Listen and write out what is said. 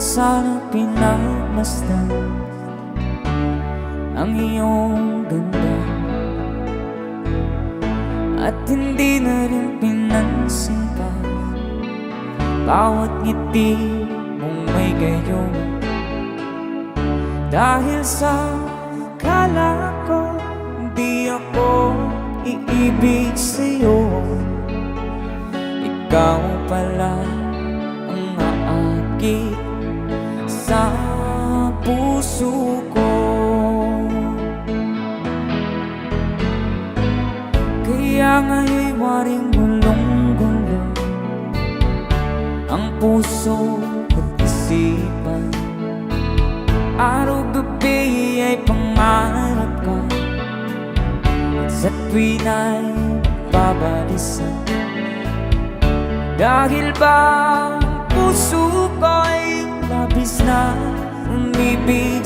sana pinagmasdan ang iyong ganda, at hindi na rin pinansin pa bawat ngiti mong may gayon. Dahil sa akala ko di ako iibig sa'yo, ikaw pala ang aakit sa puso ko. Kaya nga'y waring gulong-gulo ang puso at isipan. Araw-gabi ay pangarap ka, at sa tuwin ay babalisan. Dahil ba ang puso ko'y labis na umibig